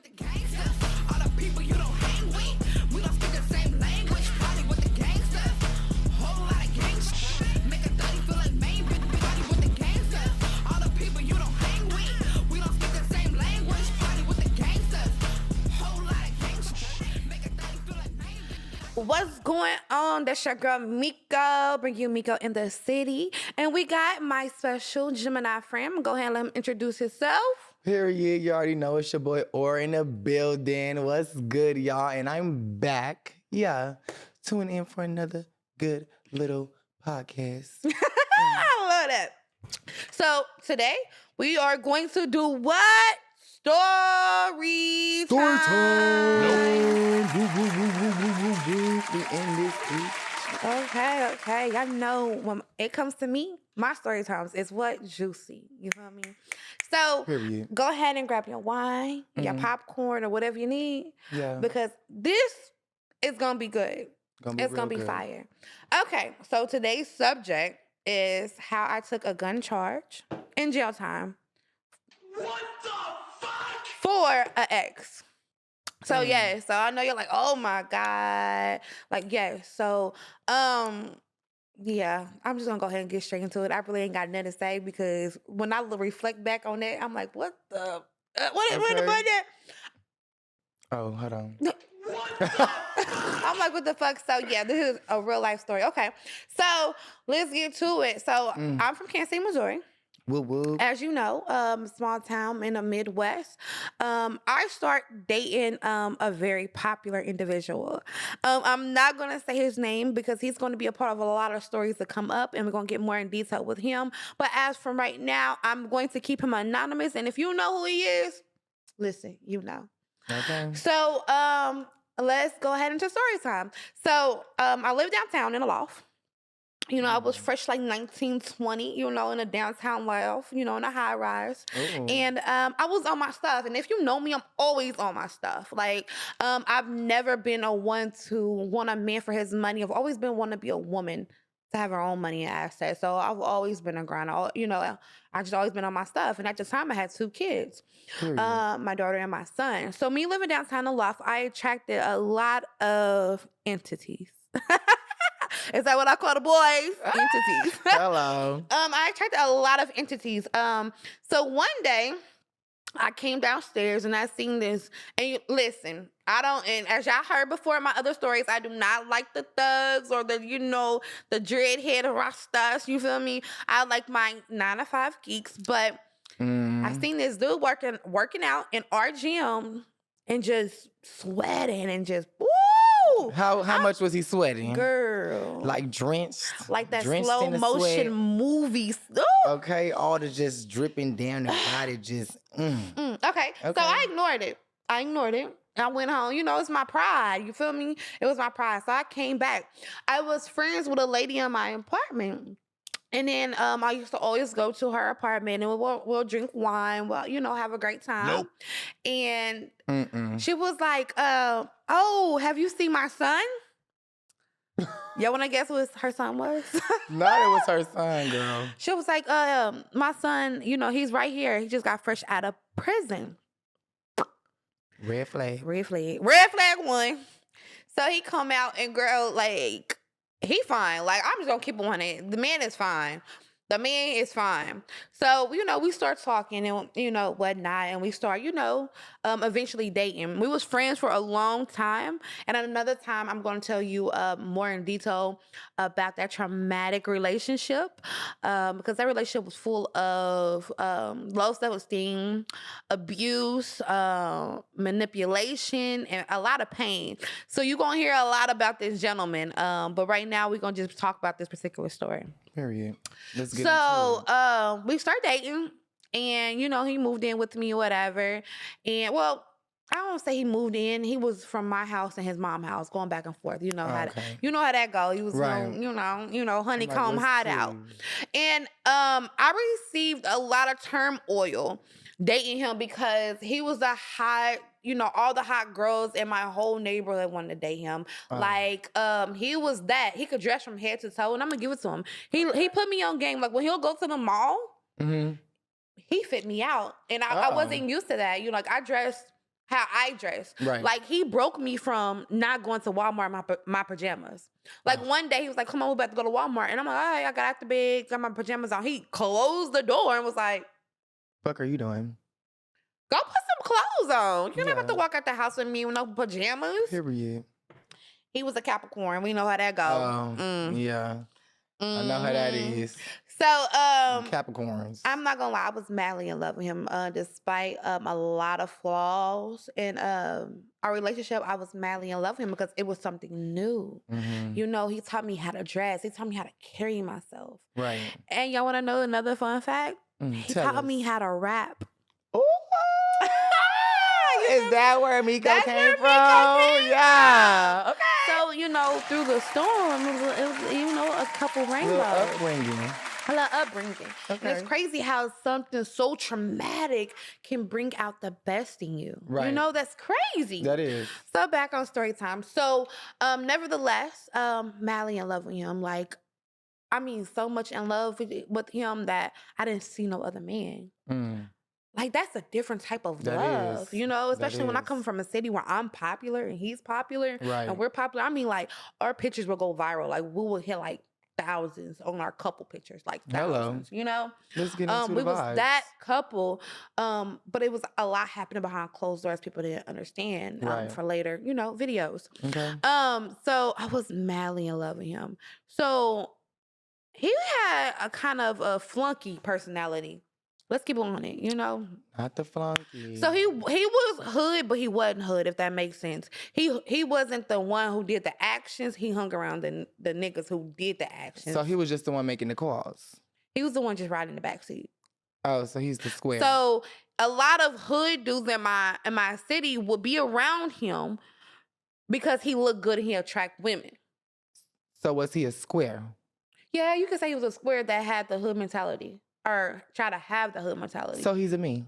with the gangsters. All the people you don't hang with. We don't speak the same language. Party with the gangsters. Whole lot of gangsters. Make a thotty feel like main bitch. Party with the gangsters. All the people you don't hang with. We don't speak the same language. Party with the gangsters. Whole lot of gangsters. Make a thotty feel like main bitch. What's going on? That's your girl Miko. Bring you Miko in the city. And we got my special Gemini friend. Go ahead and let him introduce himself. Period. You already know it's your boy Or in the building. What's good, y'all? And I'm back. Yeah. Tuning in for another good little podcast. I love that. So today we are going to do what? Story time. We in this week. Okay. Y'all know when it comes to me, my story times is what? Juicy. You feel me? So Period. go ahead and grab your wine, your popcorn, or whatever you need. Yeah. Because this is going to be good. It's going to be good. fire. Okay. So today's subject is how I took a gun charge in jail time. What the fuck? For an ex. So yeah, so I know you're like, oh my God. Like, yeah. So yeah, I'm just gonna go ahead and get straight into it. I really ain't got nothing to say because when I reflect back on that, I'm like, what the what Okay. the that? Oh, hold on. I'm like, what the fuck? So yeah, this is a real life story. Okay. So let's get to it. So I'm from Kansas City, Missouri. Whoop, whoop. As you know, small town in the Midwest. I start dating a very popular individual. I'm not going to say his name because he's going to be a part of a lot of stories that come up, and we're going to get more in detail with him. But as from right now, I'm going to keep him anonymous. And if you know who he is, listen, you know. Okay. So let's go ahead into story time. So I live downtown in a loft. You know, I was fresh like 19, 20, you know, in a downtown loft, you know, in a high rise. Ooh. And I was on my stuff. And if you know me, I'm always on my stuff. Like, I've never been a one to want a man for his money. I've always been one to be a woman to have her own money and assets. So I've always been a grinder. You know, I just always been on my stuff. And at the time, I had 2 kids, Period. my daughter and my son. So me living downtown in the loft, I attracted a lot of entities. Is that what I call the boys? Entities. Hello. I attracted a lot of entities. So one day I came downstairs and I seen this. And listen, and as y'all heard before in my other stories, I do not like the thugs or the, you know, the dreadhead rastas. You feel me? I like my 9-to-5 geeks. But I seen this dude working out in our gym and just sweating and just woo. How much was he sweating? Girl. Like drenched? Like that Drenched slow in the motion sweat? movies. Okay, all the just dripping down the body, just. Okay, so Okay. I ignored it. I went home. You know, it's my pride. You feel me? It was my pride. So I came back. I was friends with a lady in my apartment. And then I used to always go to her apartment and we'll drink wine. Well, you know, have a great time. Nope. And she was like, oh, have you seen my son? Y'all want to guess who her son was? No, it was her son, girl. She was like, my son, you know, he's right here. He just got fresh out of prison. Red flag. Red flag 1. So he come out and girl, like, he fine. Like, I'm just gonna keep it 100. The man is fine. So, you know, we start talking and, you know, whatnot. And we start, you know, eventually dating. We was friends for a long time. And at another time, I'm going to tell you more in detail about that traumatic relationship. Because that relationship was full of low self-esteem, abuse, manipulation, and a lot of pain. So you're going to hear a lot about this gentleman. But right now, we're going to just talk about this particular story. Period. Let's get So into it. we start dating, and you know he moved in with me or whatever. And well, I don't say he moved in. He was from my house and his mom's house, going back and forth. You know how how that go. He was Right. you know honeycomb Like, hideout. And I received a lot of turmoil dating him because he was a hot. You know, all the hot girls in my whole neighborhood wanted to date him. Like, he was that. He could dress from head to toe, and I'm gonna give it to him. He put me on game. Like when he'll go to the mall, he fit me out, and I wasn't used to that. You know, like I dressed how I dress. Right. Like, he broke me from not going to Walmart in my pajamas. Like, one day he was like, come on, we're about to go to Walmart. And I'm like, all right, I got out the bed, got my pajamas on. He closed the door and was like, fuck are you doing? go put some clothes on. You're not about to Yeah. walk out the house with me with no pajamas. Period. He was a Capricorn. We know how that goes. Yeah. I know how that is. So, Capricorns. I'm not gonna lie, I was madly in love with him, despite a lot of flaws in our relationship. I was madly in love with him because it was something new. Mhm. You know, he taught me how to dress. He taught me how to carry myself. Right. And y'all want to know another fun fact? He Tell taught us. me how to rap. Ooh. Is that where Miko That's came where from? Miko came Yeah. Okay. So, you know, through the storm, it was you know, a couple Little rainbows. upbringing. A little upbringing. And it's Okay. crazy how something so traumatic can bring out the best in you. You Right. know, that's crazy. That is. So back on story time. So nevertheless, madly in love with him. Like, I mean, so much in love with him that I didn't see no other man. Mm. Like, that's a different type of That love, is. you know, That especially when I is. come from a city where I'm popular and he's popular Right. and we're popular. I mean, like, our pictures will go viral. Like, we will hit like thousands on our couple pictures, like Hello. thousands, you know? Let's get into We the was vibes. that couple, but it was a lot happening behind closed doors people didn't understand Right. for later, you know, videos. Okay. So I was madly in love with him. So he had a kind of a flunky personality. Let's keep on it, you know? Not the flunky. So he was hood, but he wasn't hood, if that makes sense. He wasn't the one who did the actions. He hung around the niggas who did the actions. So he was just the one making the calls. He was the one just riding the backseat. Oh, so he's the square. So a lot of hood dudes in my city would be around him because he looked good and he attract women. So was he a square? Yeah, you could say he was a square that had the hood mentality. Or try to have the hood mentality. So he's a me.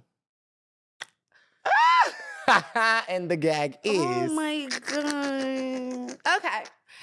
And the gag is. Oh my god. Okay.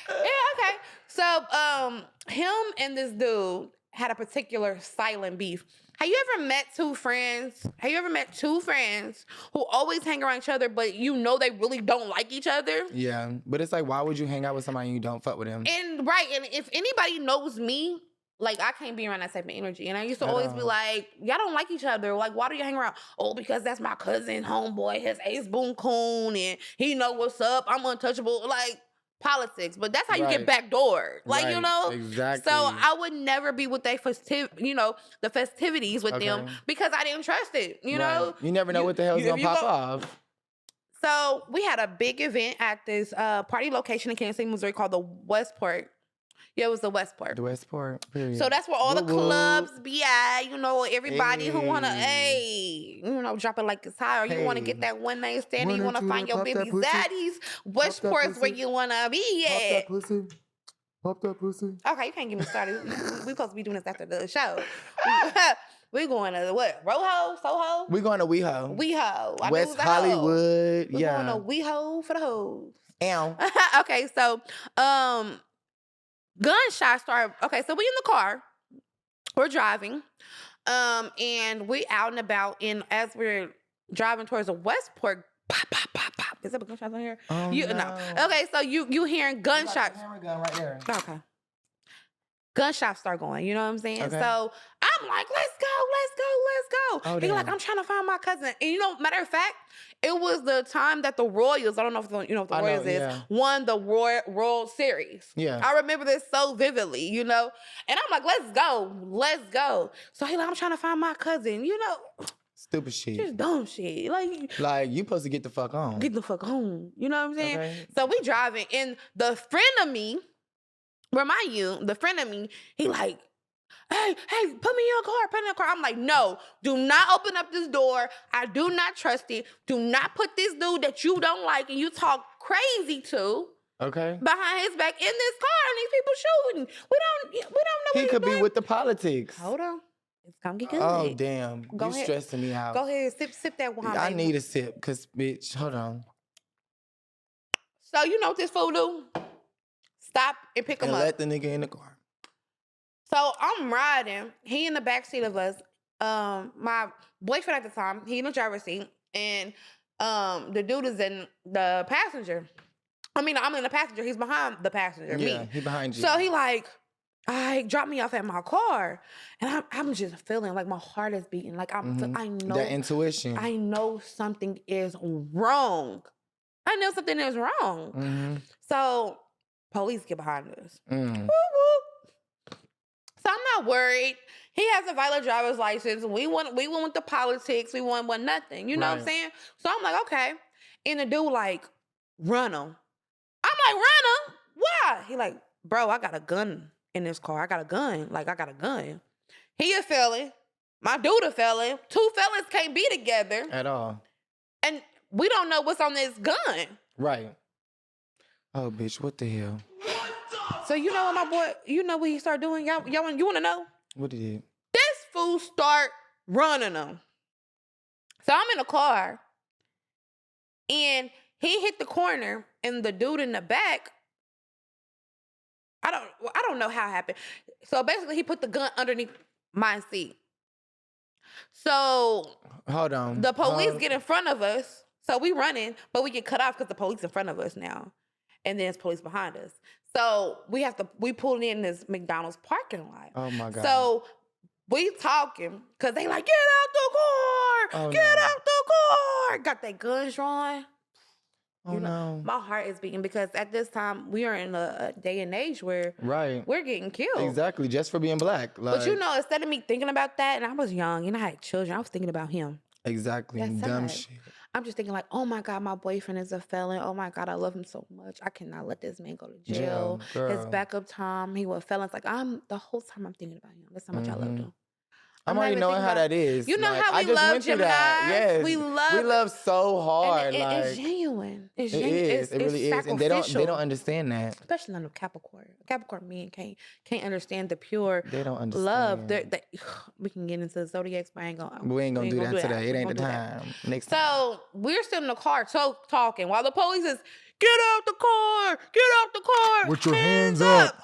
Yeah, okay. So him and this dude had a particular silent beef. Have you ever met two friends? Have you ever met two friends who always hang around each other, but you know they really don't like each other? Yeah. But it's like, why would you hang out with somebody and you don't fuck with him? And right, and if anybody knows me, like, I can't be around that type of energy. And I used to At always be all. like, y'all don't like each other. Like, why do you hang around? Oh, because that's my cousin, homeboy, his ace boon coon, and he know what's up. I'm untouchable. Like, politics. But that's how you get Right. backdoored. Like, you Right. know? Exactly. So I would never be with they the festivities with them Okay. because I didn't trust it, you know? You never know You- what the hell's you- gonna if you pop go- off. So we had a big event at this party location in Kansas City, Missouri called the Westport. Yeah, it was the Westport. The Westport, period. So that's where all the Woo woo. clubs be at, you know, everybody who wanna, Hey. you know, drop it like it's high, or you wanna Hey. get that one night stand, and you One or wanna two find to your pop that baby pussy. zaddies. Westport's where pussy. you wanna be Pop at. that pussy. Pop that pussy. Okay, you can't get me started. We supposed to be doing this after the show. We going to what? Roho? Soho? We going to WeHo. WeHo. I knew it West was a hoe. Hollywood. We Yeah. going to WeHo for the hoes. Ow. Okay, so gunshots start. Okay, so we in the car. We're driving. And we out and about, and as we're driving towards the Westport, pop, pop, pop, pop. Is there gunshots on here? Oh, No. no. Okay, so you hearing gunshots. Hammer gun right there. Okay. Gunshots start going, you know what I'm saying? Okay. So I'm like, let's go. Oh, He's like, damn. I'm trying to find my cousin. And you know, matter of fact, it was the time that the Royals, I don't know if you know what the I know, Royals is, yeah. won the World Series. Yeah. I remember this so vividly, you know? And I'm like, let's go. So he's like, I'm trying to find my cousin, you know? Stupid shit. Just dumb shit. Like, You supposed to get the fuck on. get the fuck home. You know what I'm saying? Okay. So we driving, and the friend of me, remind you, the friend of me, he like, hey, put me in a car. I'm like, no, do not open up this door. I do not trust it. Do not put this dude that you don't like and you talk crazy to Okay. behind his back in this car, and these people shooting. We don't know He what could he's be doing. with the politics. Hold on. It's gonna get good. Oh, damn. Go You ahead. stressing me out. Go ahead, sip that wine. I baby. need a sip, because, bitch, hold on. So you know what this fool do? Stop and pick him And up. let the nigga in the car. So I'm riding. He in the back seat of us. My boyfriend at the time, he in the driver's seat, and The dude is in the passenger. I mean, I'm in the passenger. He's behind the passenger. Yeah, Me. he behind you. So he like, I dropped me off at my car, and I'm just feeling like my heart is beating. Like I know that intuition. I know something is wrong. I know something is wrong. So police get behind us. Whoop, whoop. So I'm not worried. He has a valid driver's license. We went with the politics. We won nothing. You know what I'm saying? So I'm like, okay. And the dude like, run him. I'm like, run him? Why? He like, bro, I got a gun in this car. I got a gun. Like, I got a gun. He a felon. My dude a felon. Two felons can't be together. At all. And we don't know what's on this gun. Right. Oh, bitch, what the hell? So you know what my boy, you know what he started doing? You want to know? What did he? This fool start running them. So I'm in the car, and he hit the corner, and the dude in the back, I don't know how it happened. So basically, he put the gun underneath my seat. So Hold on. the police get in front of us. So we running, but we get cut off because the police in front of us now. And then there's police behind us. So we pulled in this McDonald's parking lot. Oh my God. So we talking, because they like, get out the car! Oh, Get no. out the car! Got their guns drawn. Oh, no. My heart is beating because at this time, we are in a day and age where Right. we're getting killed. Exactly, just for being black. Like, But instead of me thinking about that, and I was young and I had children, I was thinking about him. exactly. That's Dumb sad. shit. I'm just thinking like, oh my God, my boyfriend is a felon. Oh my God, I love him so much. I cannot let this man go to jail. Yeah, His girl. backup time, he was felons. Like the whole time I'm thinking about him. That's how much I loved him. I'm not already even knowing thinking how about- that is. You know Like, how I we just love went through that. Geminis? Yes. We We love so hard. And like it's genuine. It's it genuine. is. It really is. And they don't understand that. Especially on the Capricorn. Capricorn men can't understand the pure They don't understand. love. We can get into the zodiacs, but I ain't gonna. We ain't gonna do that today. It We ain't the gonna do that. time. Next time. So we're still in the car talking while the police is, get out the car, get out the car. With your hands up.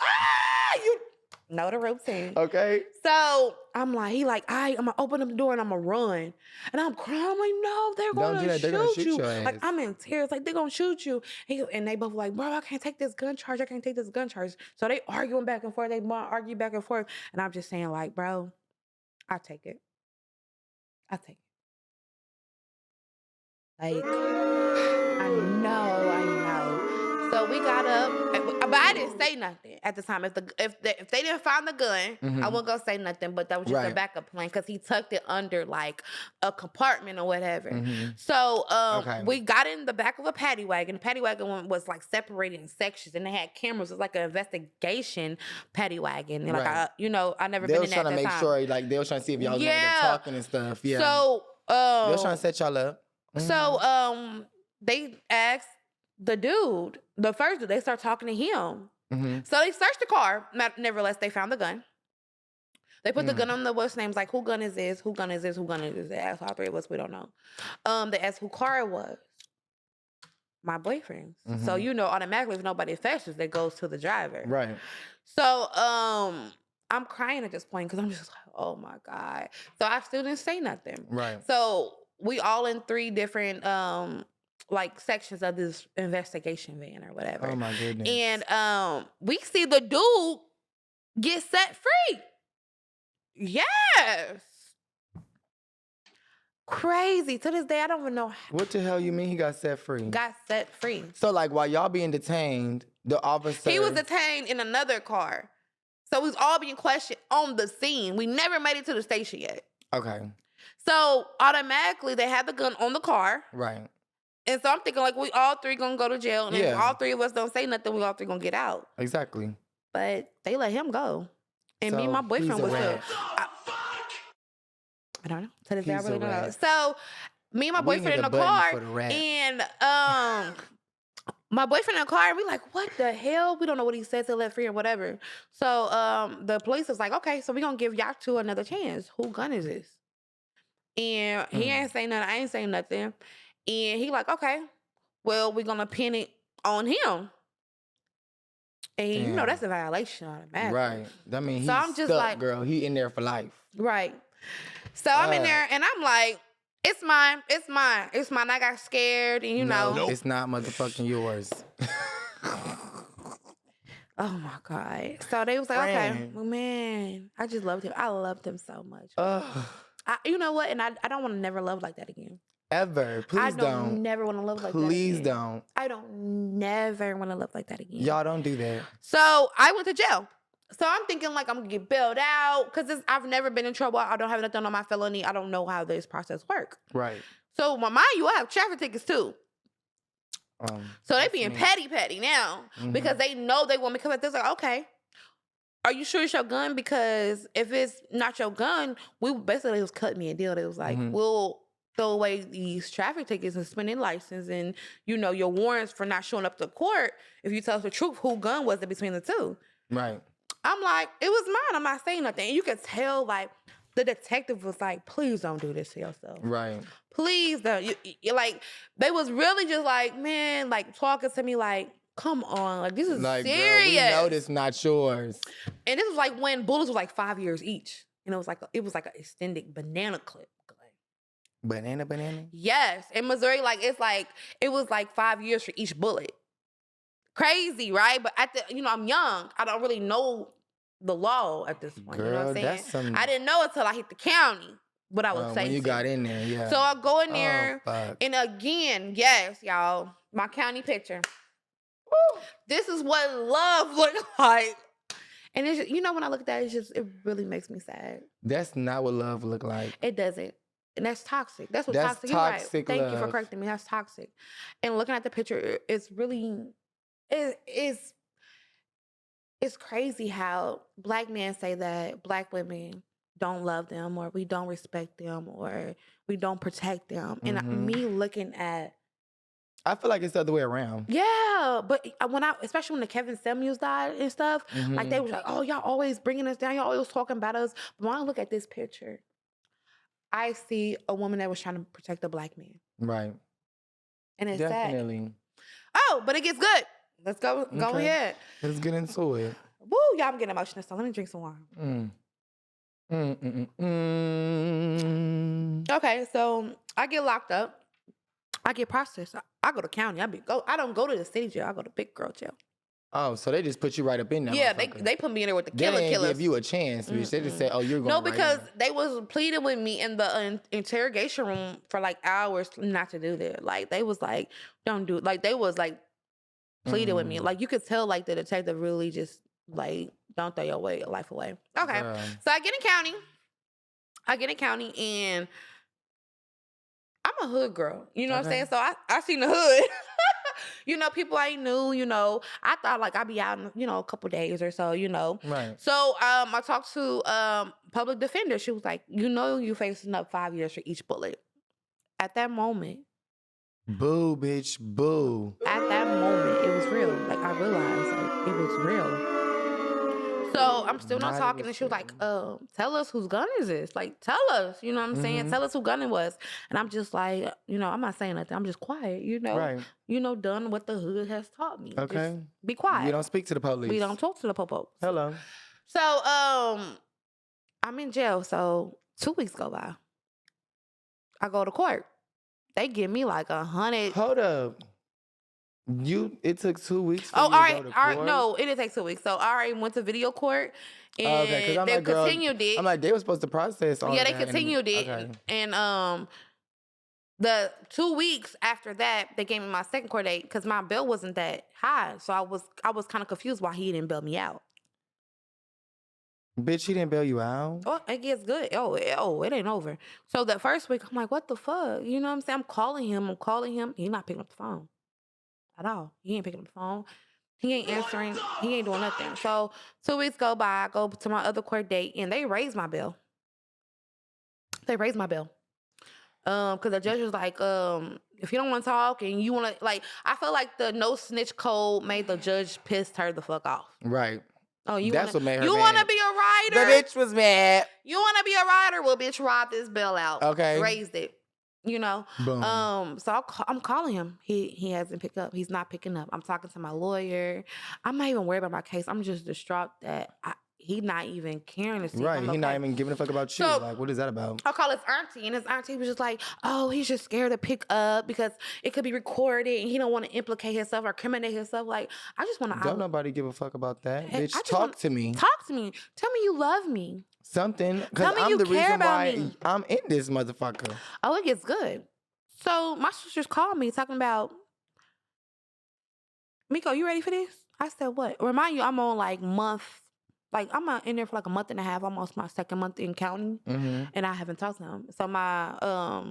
You know the routine. Okay. So I'm like, I'm gonna open up the door and I'm gonna run. And I'm crying. I'm like, no, they're Don't gonna do that. They're gonna shoot shoot you. your ass. Like, I'm in tears. Like, they're gonna shoot you. And they both like, bro, I can't take this gun charge. I can't take this gun charge. So they arguing back and forth. They argue back and forth. And I'm just saying, like, bro, I take it. I take it. Like, I know. So we got up, but I didn't say nothing at the time. If they didn't find the gun, I wasn't gonna say nothing. But that was just a Right. backup plan because he tucked it under like a compartment or whatever. So Okay. we got in the back of a paddy wagon. The paddy wagon was like separated in sections, and they had cameras. It was like an investigation paddy wagon. And like Right. I never They been was in trying that to make time. sure, like, they was trying to see if y'all was Yeah. talking and stuff. Yeah. So they was trying to set y'all up. so they asked the dude, the first dude, they start talking to him. So they searched the car. Nevertheless, they found the gun. They put the gun on the what's names, like, who gun is this? Who gun is this? Who gun is this? They asked all three of us, we don't know. They asked who car it was. My boyfriend's. So automatically if nobody fetches, that goes to the driver. Right. So I'm crying at this point because I'm just like, oh my God. So I still didn't say nothing. Right. So we all in 3 different like sections of this investigation van or whatever. Oh my goodness. And we see the dude get set free. Yes. Crazy. To this day, I don't even know how What the hell you mean he got set free? got set free. So, like, while y'all being detained, the officer... He was detained in another car. So we was all being questioned on the scene. We never made it to the station yet. Okay. So automatically they had the gun on the car. Right. And so I'm thinking like we all 3 gonna go to jail. And if Yeah. all 3 of us don't say nothing, we all 3 gonna get out. Exactly. But they let him go. And me and So, my boyfriend he's a was there. rat. I don't know. To this day, I He's really a don't know. rat. So me and my We boyfriend need in a the button car. for the rat. And my boyfriend in the car, and we like, what the hell? We don't know what he said to let free or whatever. So the police was like, okay, so we're gonna give y'all 2 another chance. Who gun is this? And he ain't saying nothing. I ain't saying nothing. And he like, okay, well, we're gonna pin it on him. And you know Damn. that's a violation automatically. Right. I mean, he's So I'm just stuck, like- girl. He in there for life. Right. So I'm in Right. there and I'm like, It's mine. It's mine. It's mine. I got scared, and you know. No, it's not motherfucking yours. Oh my God. So they was like, okay, Friend. well, man, I just loved him. I loved him so much. Ugh. You know what? And I don't want to never love like that again. Ever. Please I don't. never want to love like that Please again. don't. I don't never want to love like that again. Y'all don't do that. So I went to jail. So I'm thinking like I'm gonna get bailed out because I've never been in trouble. I don't have nothing on my felony. I don't know how this process works. Right. So mind you, I have traffic tickets too. So they being petty now because they know they want me to come back. They're like, okay, are you sure it's your gun? Because if it's not your gun, basically was cutting me a deal. They was like, we'll throw away these traffic tickets and suspended license and, you know, your warrants for not showing up to court if you tell us the truth, who gun was it between the two. Right. I'm like, it was mine. I'm not saying nothing. And you could tell, like, the detective was like, please don't do this to yourself. Right. Please don't. You like, they was really just like, man, like, talking to me like, come on. Like, this is like, serious. Girl, we know this not yours. And this was like when bullets was like 5 years each. And it was like an extended banana clip. Banana? Yes. In Missouri, like, it was like 5 years for each bullet. Crazy, right? But I'm young. I don't really know the law at this point. Girl, you know what I'm saying? I didn't know until I hit the county what I was saying. When you got in there, yeah. So I go in there, and again, yes, y'all, my county picture. Woo, this is what love looked like. And it's just, when I look at that, it really makes me sad. That's not what love look like. It doesn't. And that's toxic. That's what toxic is. Right. Thank you for correcting me. That's toxic. And looking at the picture, it's really, it's crazy how Black men say that Black women don't love them or we don't respect them or we don't protect them. And me looking at... I feel like it's the other way around. Yeah, but especially when the Kevin Samuels died and stuff, like they was like, oh, y'all always bringing us down. Y'all always talking about us. But when I look at this picture, I see a woman that was trying to protect a Black man. Right. And it's definitely sad. Oh, but it gets good. Let's go ahead. Let's get into it. Woo, y'all, I'm getting emotional, so let me drink some water. Okay, so I get locked up. I get processed. I go to county. I don't go to the city jail. I go to big girl jail. Oh, so they just put you right up in there. Yeah, they put me in there with the killers. They didn't give you a chance, bitch. They just said, oh, you're going No, because they was pleading with me in the interrogation room for like hours not to do that. Like, they was like, don't do it. Like, they was like pleading with me. Like, you could tell like the detective really just like, don't throw your life away. Okay. So I get in county and I'm a hood girl. You know what I'm saying? So I seen the hood. People I knew, I thought like I'd be out in, a couple days or so, Right. So I talked to public defender. She was like, you facing up 5 years for each bullet. At that moment. Boo, bitch, boo. At that moment, it was real. Like, I realized like it was real. So I'm still not talking, and she was like, tell us whose gun is this? Like, tell us, you know what I'm saying? Tell us who gun it was. And I'm just like, I'm not saying nothing. I'm just quiet, Right. Done what the hood has taught me. Okay. Just be quiet. We don't speak to the police. We don't talk to the popos. Hello. So, I'm in jail, so 2 weeks go by. I go to court. They give me like 100. Hold up. It took 2 weeks for you to go to court? No, it didn't take 2 weeks. So I already went to video court, and they continued it. I'm like, they were supposed to process all that. Yeah, they continued it. Okay. And the 2 weeks after that, they gave me my second court date because my bail wasn't that high. So I was kind of confused why he didn't bail me out. Bitch, he didn't bail you out? Oh, it gets good. Oh, it ain't over. So the first week, I'm like, what the fuck? You know what I'm saying? I'm calling him. He's not picking up the phone at all. He ain't picking up the phone. He ain't answering. He ain't doing nothing. So 2 weeks go by. I go to my other court date, and they raise my bill. Because the judge was like, if you don't want to talk and you want to, like, I feel like the no snitch code made the judge pissed her the fuck off. Right. Oh, what made her mad. Want to be a writer? The bitch was mad. You want to be a writer? Well, bitch, ride this bill out. Okay. Raised it. Boom. So I'm calling him. He hasn't picked up. He's not picking up. I'm talking to my lawyer. I'm not even worried about my case. I'm just distraught that he not even caring to see. Right, if I'm he not okay. even giving a fuck about you. So- Like, what is that about? I call his auntie, and his auntie was just like, "Oh, he's just scared to pick up because it could be recorded, and he don't want to implicate himself or criminate himself." Like, I just want to. Don't nobody give a fuck about that, Hey, I bitch. just Talk wanna- to me. Talk to me. Tell me you love me. Something, Tell because me I'm you the care reason about why me. I'm in this motherfucker. Oh, it gets good. So my sisters called me talking about, Miko, you ready for this? I said, what? Remind you, I'm on like I'm in there for like a month and a half, almost my second month in county, Mm-hmm. and I haven't talked to him. So my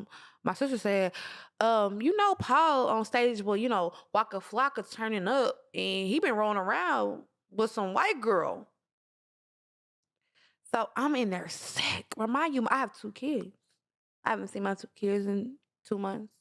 sister said, Paul on stage, well, Waka Flocka turning up, and he been rolling around with some white girl. So I'm in there sick. Remind you, I have 2 kids. I haven't seen my 2 kids in 2 months,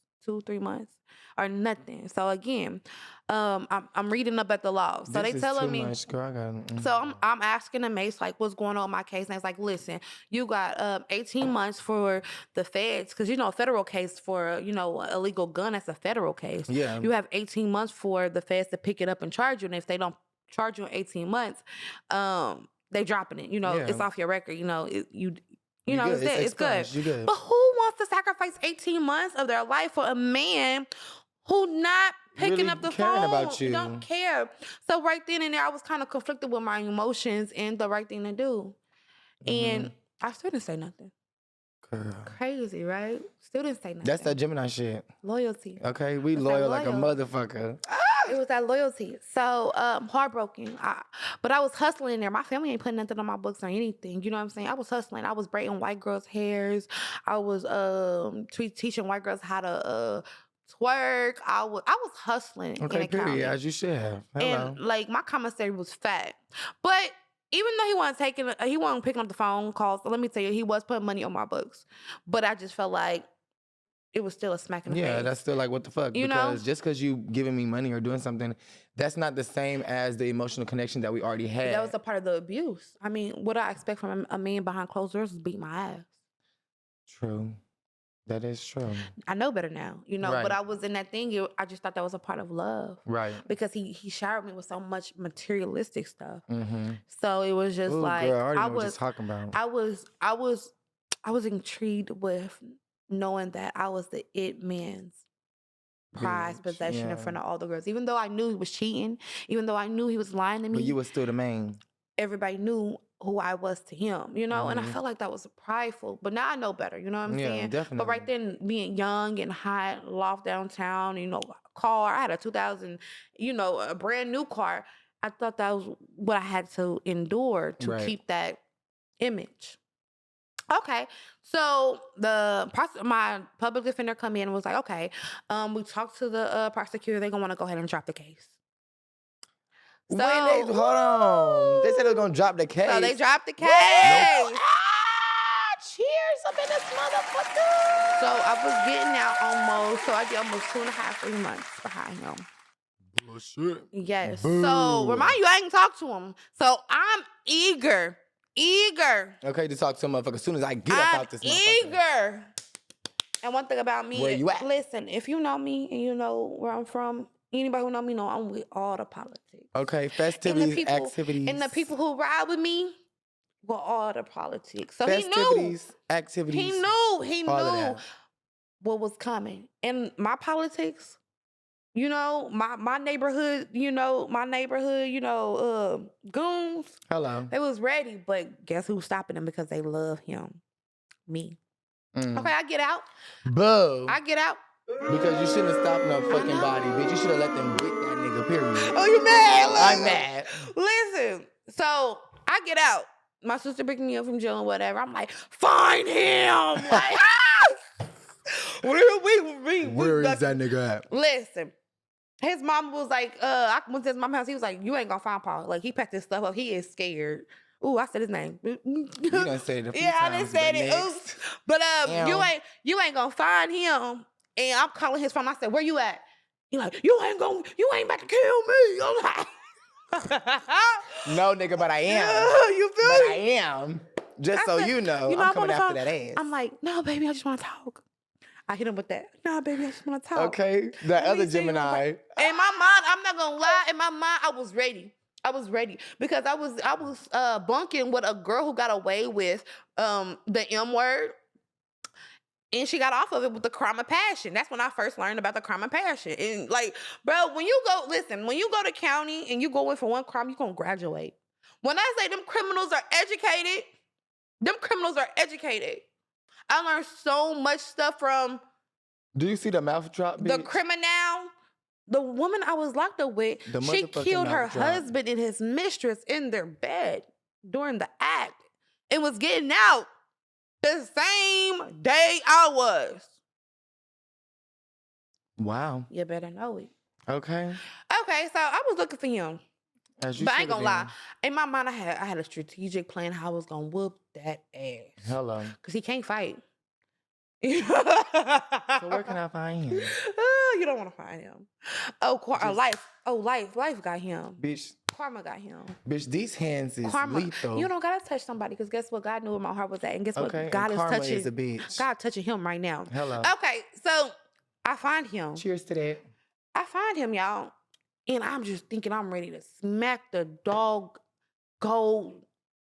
3 months, or nothing. So again, I'm reading up at the law. So This they is telling too me. much, girl. I got. So I'm asking the Mace, like, what's going on with my case? And it's like, listen, you got 18 months for the feds, because a federal case for illegal gun, that's a federal case. Yeah. You have 18 months for the feds to pick it up and charge you, and if they don't charge you in 18 months, they dropping it. It's off your record. You It's good. good. It's good. expunged. You good. But who wants to sacrifice 18 months of their life for a man who not picking Really up the caring phone? about you. Don't care. So right then and there, I was kind of conflicted with my emotions and the right thing to do. And I still didn't say nothing. Girl. Crazy, right? Still didn't say nothing. That's that Gemini shit. Loyalty. Okay, we That's that loyal like a loyal. motherfucker. It was that loyalty. So heartbroken. But I was hustling there. My family ain't putting nothing on my books or anything. You know what I'm saying? I was hustling. I was braiding white girls' hairs. I was teaching white girls how to twerk. I was hustling. Okay, in the county. period. As you should have. Hello. And like my commissary was fat. But even though he wasn't picking up the phone calls, let me tell you, he was putting money on my books. But I just felt like it was still a smack in the face. Yeah, that's still like, what the fuck? You know? Because just because you giving me money or doing something, that's not the same as the emotional connection that we already had. That was a part of the abuse. I mean, what I expect from a man behind closed doors is beat my ass. True. That is true. I know better now, Right. but I was in that thing. I just thought that was a part of love. Right. Because he showered me with so much materialistic stuff. Mm-hmm. So it was just Ooh, like, girl, I already know what you're talking about. I was intrigued with knowing that I was the it man's prized Bitch, possession yeah. in front of all the girls. Even though I knew he was cheating, even though I knew he was lying to me, But you was still the main. everybody knew who I was to him, and I Mhm. felt like that was prideful. But now I know better, you know what I'm Yeah, saying? definitely. But right then, being young and hot, loft downtown, car, I had a 2000, a brand new car. I thought that was what I had to endure to Right. keep that image. Okay, so my public defender come in and was like, okay, we talked to the prosecutor. They're gonna want to go ahead and drop the case. So, Hold on. They said they were gonna drop the case. So they dropped the case. Cheers up in this motherfucker. So I was getting out almost. So I get almost 2.5, 3 months behind him. Bullshit. Yes. Boo. So remind you, I ain't talked to him. So I'm eager. Okay, to talk to a motherfucker as soon as I get up I'm out this motherfucker. eager. And one thing about me, Where you at? listen, if you know me and you know where I'm from, anybody who know me know I'm with all the politics. Okay, festivities, people- activities. And the people who ride with me with all the politics. So festivities, activities. he knew all of that. what was coming. And my politics, my neighborhood, goons, Hello. they was ready. But guess who's stopping them because they love him? Me. Mm. Okay, I get out. Boo. I get out. Because you shouldn't have stopped no fucking know. body, bitch. You should have let them whip that nigga, period. Oh, you mad? I'm mad. Listen, so I get out. My sister picked me up from jail and whatever. I'm like, find him. Like, Where is that nigga at? Listen, his mom was like, I went to his mom's house. He was like, you ain't gonna find Paul. Like, he packed his stuff up. He is scared. Ooh, I said his name. You done said it a few Yeah, I times, done said but it. next. Oops. But you ain't gonna find him. And I'm calling his phone. I said, where you at? He like, you ain't about to kill me. I'm like, No, nigga, but I am. you But feel I me? am. Just I so said, you know, I'm I'm on coming the after phone. that ass. I'm like, no, baby, I just want to talk. I hit him with that. No, baby, I just want to talk. Okay, that Let me other see you Gemini. In my mind, I'm not gonna lie. In my mind, I was ready. I was ready because I was bunking with a girl who got away with the M word. And she got off of it with the crime of passion. That's when I first learned about the crime of passion. And like, bro, when you go to county and you go in for one crime, you're going to graduate. When I say them criminals are educated, I learned so much stuff from Do you see the mouth drop, bitch? the criminal. The woman I was locked up with, The she motherfucking killed her mouth drop. husband and his mistress in their bed during the act and was getting out the same day I was. Wow. You better know it. Okay. Okay, so I was looking for him. As you But I ain't should've gonna lie. been. In my mind, I had a strategic plan how I was gonna whoop that ass. Hello. Because he can't fight. So where can I find him? You don't want to find him. Life got him. Bitch, Karma got him. bitch, these hands is Karma. lethal. You don't gotta touch somebody because guess what? God knew where my heart was at, and guess Okay, what? God and is karma touching. is a bitch. God touching him right now. Hello. Okay, so I find him. Cheers to that. I find him, y'all, and I'm just thinking I'm ready to smack the dog, go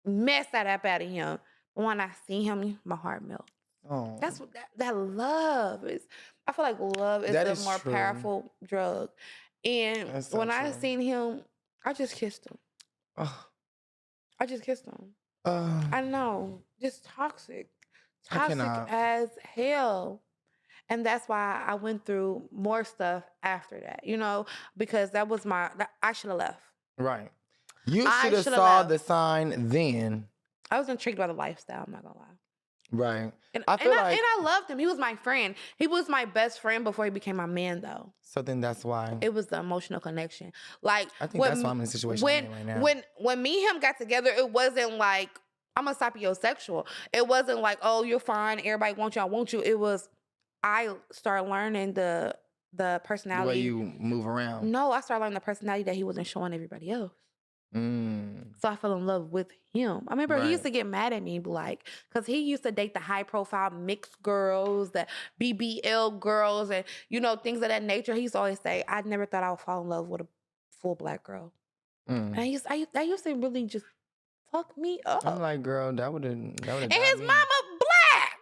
mess that up out of him. But when I see him, my heart melts. Oh. That's what that love is. I feel like love is That the is more true. powerful drug. And That's so when I true. seen him, I just kissed him. Oh. I just kissed him. I know, just toxic I cannot. as hell. And that's why I went through more stuff after that, because that was I should have left. Right. You I should have shoulda saw left. the sign then. I was intrigued by the lifestyle, I'm not gonna lie. Right. And I feel like. and I loved him. He was my friend. He was my best friend before he became my man, though. So then that's why. It was the emotional connection. Like I think that's why I'm in the situation I'm in right now. When me and him got together, it wasn't like I'm a sapiosexual. It wasn't like, oh, you're fine, everybody wants you, I want you. It was I started learning the personality. The way you move around. No, I started learning the personality that he wasn't showing everybody else. Mm. So I fell in love with him. I remember he used Right. to get mad at me, because he used to date the high profile mixed girls, the BBL girls, and things of that nature. He used to always say, "I never thought I would fall in love with a full black girl." Mm. And that used to really just fuck me up. I'm like, girl, that would have. And his mama black,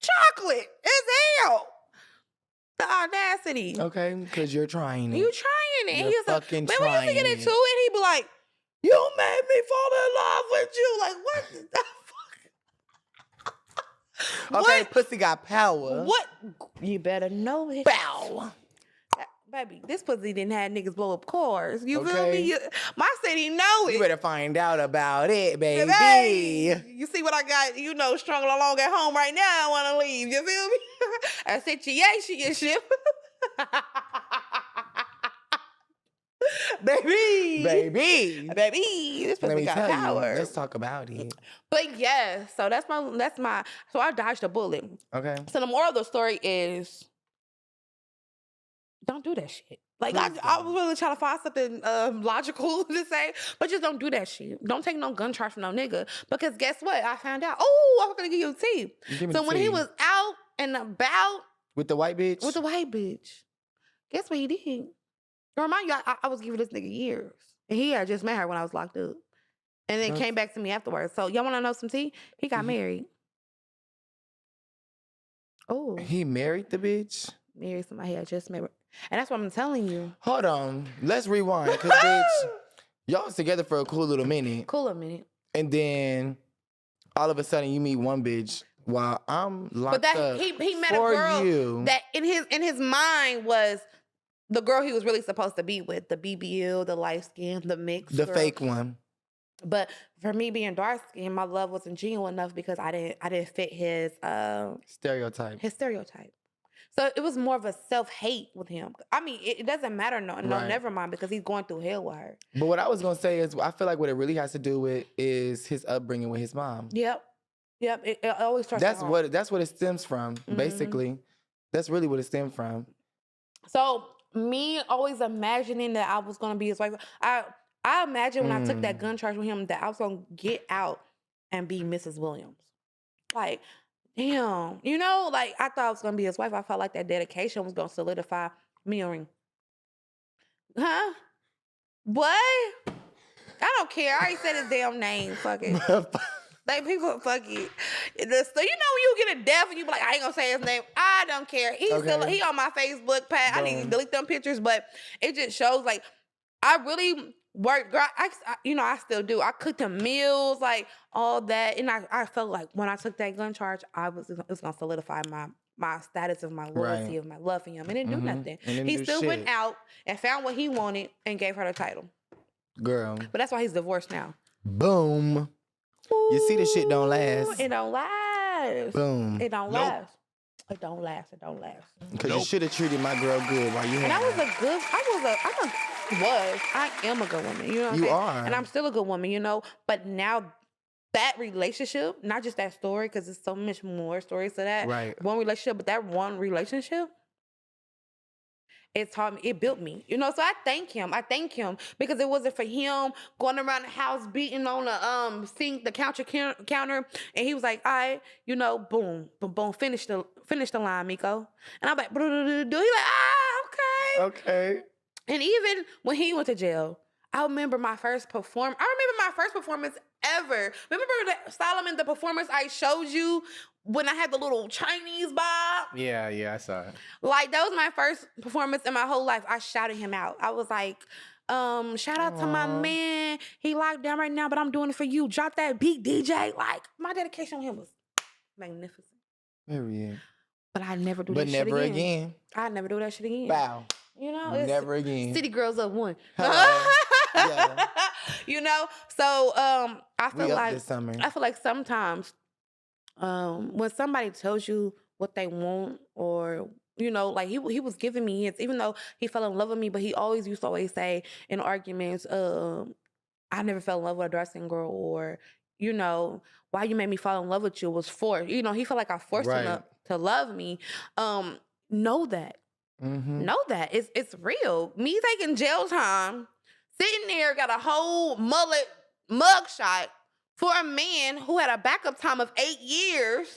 chocolate as hell. The audacity. Okay, because you're trying it. You trying it? You're He used to, fucking man, we used to get trying into it. it. He'd be like, "You made me fall in love with you." Like, what the fuck? Okay, pussy got power. What? You better know it. Bow. Baby, this pussy didn't have niggas blow up cars. You feel Okay. me? My city know it. You better find out about it, baby. Hey, you see what I got, struggling along at home right now. I want to leave. You feel me? A situation and shit. Baby. Baby. Baby. This Let pussy me got tell power. you. Let's talk about it. But yeah, so that's my, so I dodged a bullet. Okay. So the moral of the story is, don't do that shit. Like, Please I don't. was really trying to find something logical to say, but just don't do that shit. Don't take no gun charge from no nigga. Because guess what? I found out. Oh, I'm going to give you a tea. Give me So the when he tea. was out and about With the white bitch? with the white bitch, guess what he did? To remind you, I was giving this nigga years. And he had just met her when I was locked up. And then came back to me afterwards. So y'all want to know some tea? He got married. Oh, He married the bitch? married somebody I just met. And that's what I'm telling you. Hold on. Let's rewind. Because, bitch, y'all was together for a cool little minute. Cool a minute. And then all of a sudden you meet one bitch while I'm locked But up he met a for girl you. that in his mind was the girl he was really supposed to be with, the BBL, the light skin, the mixed The girl. fake one. But for me being dark skinned, my love wasn't genuine enough because I didn't fit his Stereotype. stereotype. So it was more of a self-hate with him. I mean, it doesn't matter, no, Right. never mind, because he's going through hell with her. But what I was going to say is I feel like what it really has to do with is his upbringing with his mom. Yep. It always starts That's at home. what it stems from, basically. That's really what it stemmed from. So me always imagining that I was gonna be his wife. I imagine when I took that gun charge with him that I was gonna get out and be Mrs. Williams. Like, damn, like I thought I was gonna be his wife. I felt like that dedication was gonna solidify me on ring. Huh? What? I don't care. I already said his damn name. Fuck it. Like, people, fuck it. So, you know when you get a death and you be like, I ain't gonna say his name. I don't care. He's still, he on my Facebook page. I need to delete them pictures, but it just shows, like, I really worked. Girl, I still do. I cooked him meals, like, all that. And I felt like when I took that gun charge, it was gonna solidify my status of my loyalty, of my love for him. It didn't do nothing. He still went out and found what he wanted and gave her the title. Girl. But that's why he's divorced now. Boom. You see, the shit don't last. It don't last. Boom. It don't last. It don't last. It don't last. Because you should have treated my girl good while you had And her. I am a good woman. You know what I'm saying? are. And I'm still a good woman, you know? But now that relationship, not just that story, because there's so much more stories to that. Right. One relationship, but that one relationship, it taught me, it built me, you know. So I thank him because it wasn't for him going around the house beating on the sink, the counter, and he was like, all right, you know, boom, boom, boom, finish the line, Miko. And I'm like, he like, okay. Okay. And even when he went to jail, I remember my first performance ever. Remember Solomon, the performance I showed you when I had the little Chinese bob? Yeah, I saw it. Like, that was my first performance in my whole life. I shouted him out. I was like, shout out to my man. He locked down right now, but I'm doing it for you. Drop that beat, DJ. Like, my dedication on him was magnificent. Period. But I never do that shit again. But never again. I never do that shit again. Bow. You know? It's Never again. City Girls Up 1. Yeah. You know? So, I feel this summer. like sometimes when somebody tells you what they want, or, you know, like he was giving me hints, even though he fell in love with me, but he always used to always say in arguments, I never fell in love with a dressing girl, or, you know, why you made me fall in love with you was forced. You know, he felt like I forced him to love me. Know that. Mm-hmm. Know that. It's real. Me taking jail time, sitting there, got a whole mullet mugshot for a man who had a backup time of 8 years.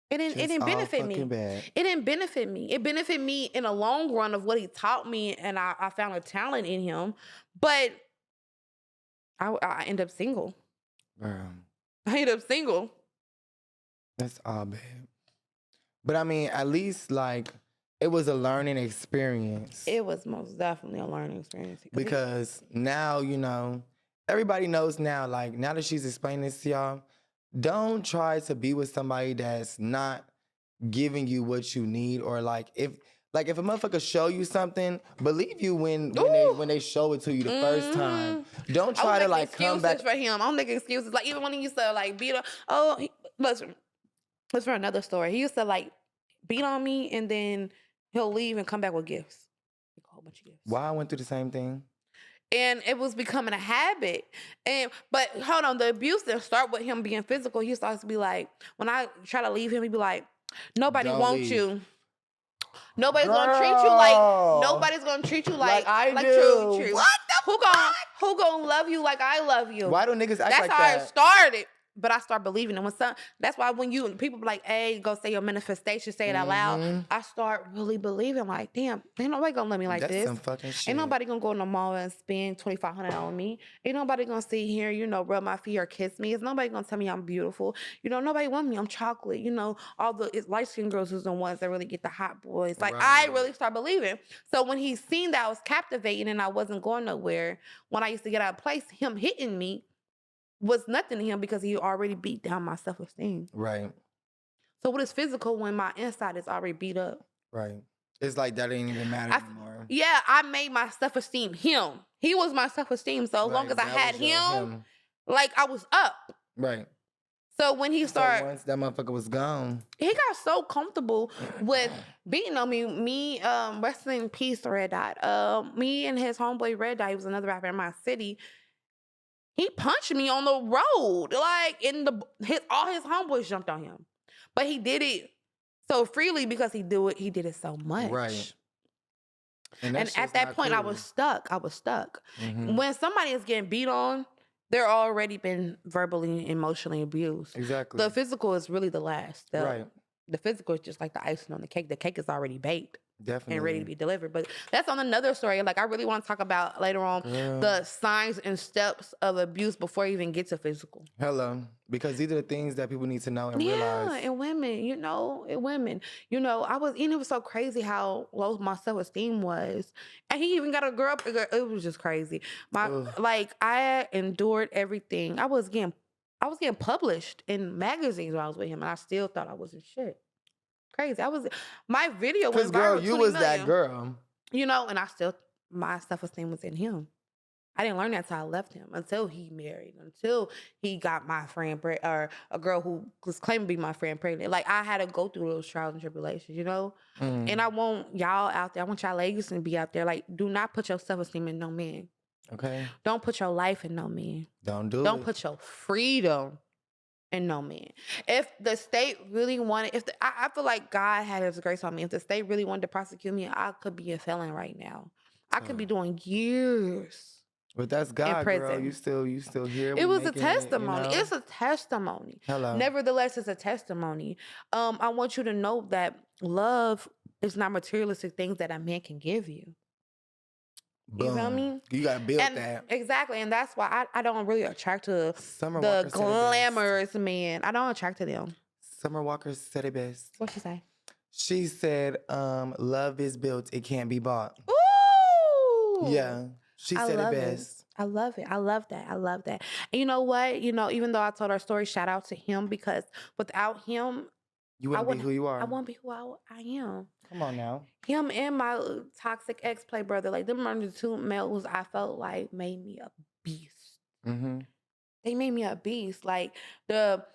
It didn't benefit me. Bad. It didn't benefit me. It benefited me in the long run of what he taught me, and I found a talent in him. But I end up single. Girl. I end up single. That's all bad. But I mean, at least, like, it was a learning experience. It was most definitely a learning experience. Because now, you know, everybody knows now, like, now that she's explaining this to y'all, don't try to be with somebody that's not giving you what you need, or if a motherfucker show you something, believe you when they show it to you the first time. Don't try to come back for him. I'm making excuses. Like, even when he used to beat on, let's for another story. He used to beat on me, and then he'll leave and come back with gifts. A whole bunch of gifts. Why I went through the same thing? And it was becoming a habit. But hold on, the abuse didn't start with him being physical. He starts to be like, when I try to leave him, he'd be like, nobody wants you. Nobody's gonna treat you like nobody's gonna treat you like I do. True. What who gonna love you like I love you? Why do niggas act like that? That's how it started. But I start believing it. That's why when people be like, hey, go say your manifestation, say it out loud, I start really believing, like, damn, ain't nobody gonna love me like this. That's some fucking shit. Ain't nobody gonna go in the mall and spend $2,500 on me. Ain't nobody gonna sit here, rub my feet or kiss me. Is nobody gonna tell me I'm beautiful. Nobody want me. I'm chocolate. All the light-skinned girls is the ones that really get the hot boys. Like, I really start believing. So when he seen that I was captivating and I wasn't going nowhere, when I used to get out of place, him hitting me was nothing to him because he already beat down my self-esteem. Right. So what is physical when my inside is already beat up? Right. It's like that ain't even matter anymore. Yeah, I made my self-esteem him. He was my self-esteem. So as long as I had him, like, I was up. Right. So when he started... once that motherfucker was gone... He got so comfortable with beating on me. Rest in peace, Red Dot. Me and his homeboy, Red Dot, he was another rapper in my city. He punched me on the road. Like, all his homeboys jumped on him. But he did it so freely because he did it so much. Right. And at that point, cool. I was stuck. Mm-hmm. When somebody is getting beat on, they're already been verbally and emotionally abused. Exactly. The physical is really the last. Right. The physical is just like the icing on the cake. The cake is already baked. Definitely. and ready to be delivered. But that's on another story. Like, I really want to talk about later on the signs and steps of abuse before you even get to physical. Hello. Because these are the things that people need to know and Yeah, realize. and women, and women. It was so crazy how low my self-esteem was. And he even got a girl. It was just crazy. Ugh. I endured everything. I was getting published in magazines when I was with him, and I still thought I wasn't shit. Crazy. My video Because, went girl, viral. you 20 was million. that girl. And my self-esteem was in him. I didn't learn that until I left him, until he married, until he got my friend or a girl who was claiming to be my friend pregnant. Like, I had to go through those trials and tribulations, And I want y'all out there, I want y'all ladies to be out there. Like, do not put your self-esteem in no man. Okay. Don't put your life in no man. Don't Don't put your freedom in no man. If the state really wanted, I feel like God had his grace on me. If the state really wanted to prosecute me, I could be a felon right now. I could be doing years. But that's God, girl. prison. You still here. It was a testimony. It's a testimony. Hello. Nevertheless, it's a testimony. I want you to know that love is not materialistic things that a man can give you. Boom. You feel me? You gotta build that. Exactly. And that's why I don't really attract to Summer the Walker said it best. glamorous men. I don't attract to them. Summer Walker said it best. What'd she say? She said, love is built, it can't be bought. Ooh. Yeah. She said it best. I love it. I love that. I love that. And you know what? Even though I told our story, shout out to him, because without him, You wouldn't be who you are. I won't be who I am. Come on now. Him and my toxic ex-play brother, like, them are the two males I felt like made me a beast. Mm-hmm. They made me a beast. Like, the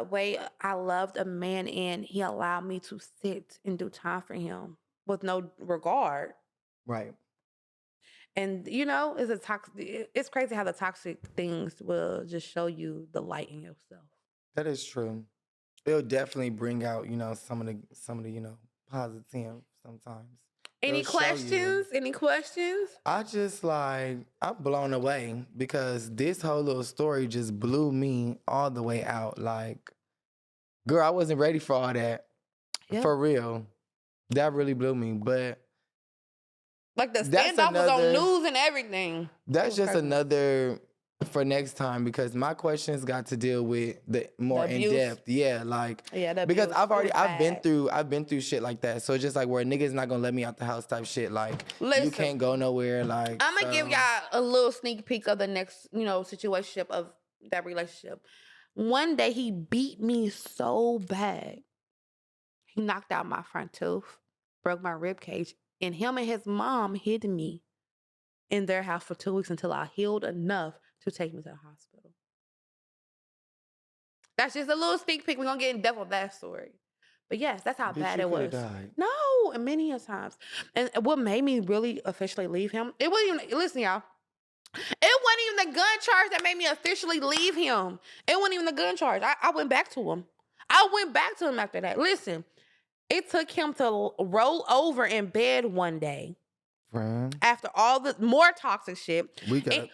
way I loved a man, and he allowed me to sit and do time for him with no regard. Right. And it's crazy how the toxic things will just show you the light in yourself. That is true. It'll definitely bring out, some of the, positive sometimes. Any It'll show you. questions? Any questions? I just I'm blown away because this whole little story just blew me all the way out. Like, girl, I wasn't ready for all that. Yeah. For real. That really blew me. But like, the standoff was on news and everything. That's just crazy. another for next time, because my questions got to deal with the more in depth. Yeah, like, because I've been through shit like that. So it's just like where a nigga's not gonna let me out the house type shit. Like, you can't go nowhere. Like, I'm gonna give y'all a little sneak peek of the next, situationship of that relationship. One day he beat me so bad. He knocked out my front tooth, broke my rib cage, and him and his mom hid me in their house for 2 weeks until I healed enough to take me to the hospital. That's just a little sneak peek. We're gonna get in depth with that story. But yes, that's how bad it was. Died. No, and many a times. And what made me really officially leave him, it wasn't even, listen, y'all, it wasn't even the gun charge that made me officially leave him. It wasn't even the gun charge. I went back to him. I went back to him after that. Listen, it took him to roll over in bed one day. Friend. After all the more toxic shit.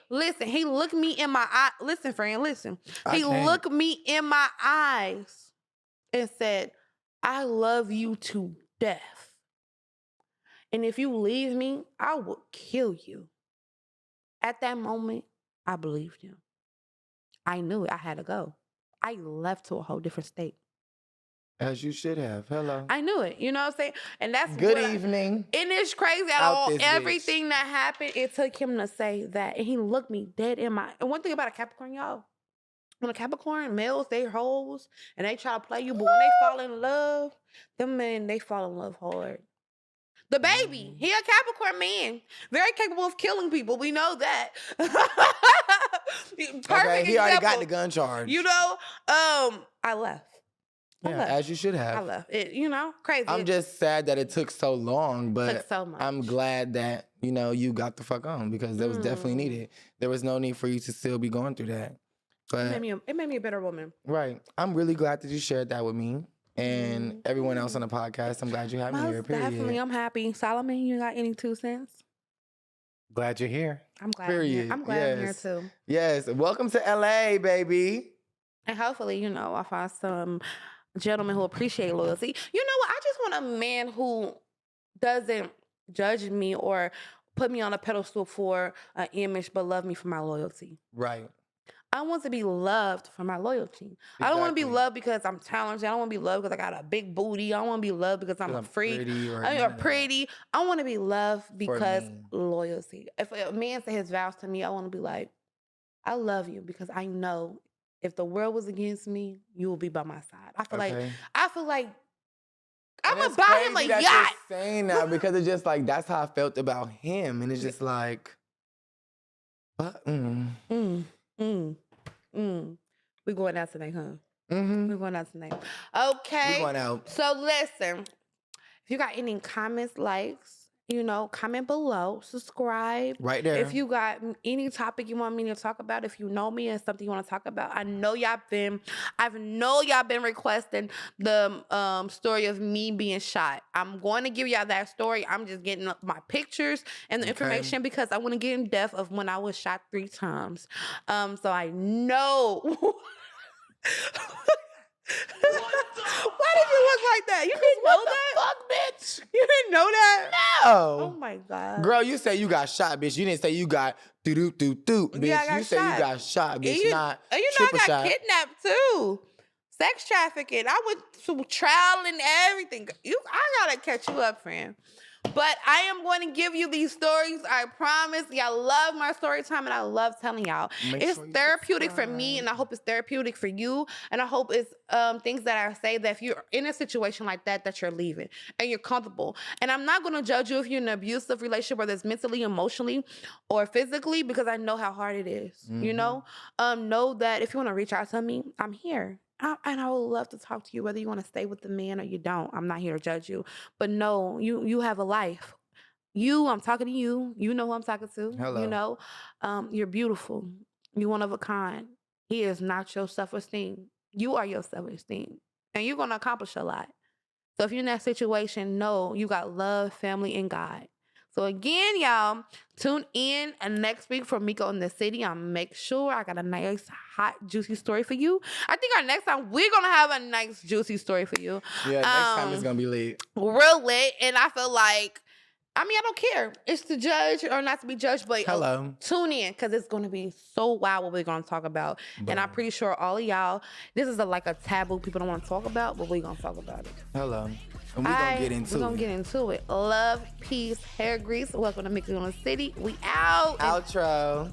Listen, he looked me in my eye. Listen, friend, listen. He looked me in my eyes and said, I love you to death. And if you leave me, I will kill you. At that moment, I believed him. I knew it. I had to go. I left to a whole different state. As you should have. Hello. I knew it. You know what I'm saying? And that's good evening. And it's crazy out of all everything that happened. It took him to say that. And he looked me dead in my. And one thing about a Capricorn, y'all, when a Capricorn males, they hoes and they try to play you, but when they fall in love, them men, they fall in love hard. The baby, he a Capricorn man, very capable of killing people. We know that. Perfect okay, he already example. got the gun charge. I left. Yeah, as you should have. I left. Crazy. I'm just sad that it took so long, but took so much. I'm glad that, you got the fuck on, because that was definitely needed. There was no need for you to still be going through that. But it made me a better woman. Right. I'm really glad that you shared that with me and everyone else on the podcast. I'm glad you had me here, period. Definitely, I'm happy. Solomon, you got any 2 cents? Glad you're here. I'm glad period. I'm glad I'm here too. Yes. Welcome to LA, baby. And hopefully, I find some gentlemen who appreciate loyalty. You know what? I just want a man who doesn't judge me or put me on a pedestal for an image, but love me for my loyalty. Right. I want to be loved for my loyalty. I don't want to be Exactly. loved because I'm talented. I don't want to be loved because I got a big booty. I don't want to be loved because I'm a I'm freak. pretty or I'm none of that. pretty. I want to be loved because me. loyalty. If a man says his vows to me, I want to be like, I love you because I know if the world was against me, you will be by my side. I feel Okay. like I'm And gonna it's buy him a crazy that yacht. you're saying that because it's just like that's how I felt about him, and it's just like, but, We're going out tonight, huh? mm-hmm. We're going out tonight. Okay. We're going out. So listen, if you got any comments, likes, comment below, subscribe. Right there. If you got any topic you want me to talk about, if you know me and something you want to talk about, I know y'all been requesting the story of me being shot. I'm going to give y'all that story. I'm just getting my pictures and the information because I want to get in depth of when I was shot 3 times. So I know. Why did you look like that? You didn't know that? Fuck, bitch. You didn't know that? No. Oh my God. Girl, you say you got shot, bitch. You didn't say you got doo-doo-doo-doo, bitch. Yeah, I got you say shot. you got shot, bitch. And Not I triple got shot. kidnapped too. Sex trafficking. I went to trial and everything. I gotta catch you up, friend. But I am going to give you these stories. I promise. Y'all love my story time, and I love telling y'all. It's therapeutic for me, and I hope it's therapeutic for you. And I hope it's things that I say that if you're in a situation like that you're leaving and you're comfortable. And I'm not going to judge you if you're in an abusive relationship, whether it's mentally, emotionally, or physically, because I know how hard it is. Mm-hmm. Know that if you want to reach out to me, I'm here. And I would love to talk to you, whether you want to stay with the man or you don't. I'm not here to judge you. But no, you have a life. I'm talking to you. You know who I'm talking to. Hello. You're beautiful. You're one of a kind. He is not your self-esteem. You are your self-esteem. And you're going to accomplish a lot. So if you're in that situation, know you got love, family, and God. So again, y'all, tune in next week for Miko in the City. I'll make sure I got a nice, hot, juicy story for you. I think our next time we're going to have a nice, juicy story for you. Yeah, next time it's going to be lit. Real lit. And I feel like, I don't care. It's to judge or not to be judged, but tune in because it's going to be so wild what we're going to talk about. Boom. And I'm pretty sure all of y'all, this is like a taboo people don't want to talk about, but we're going to talk about it. Hello. And we're going to get into it. We're going to get into it. Love, peace, hair grease. Welcome to Miko in the City. We out. Outro.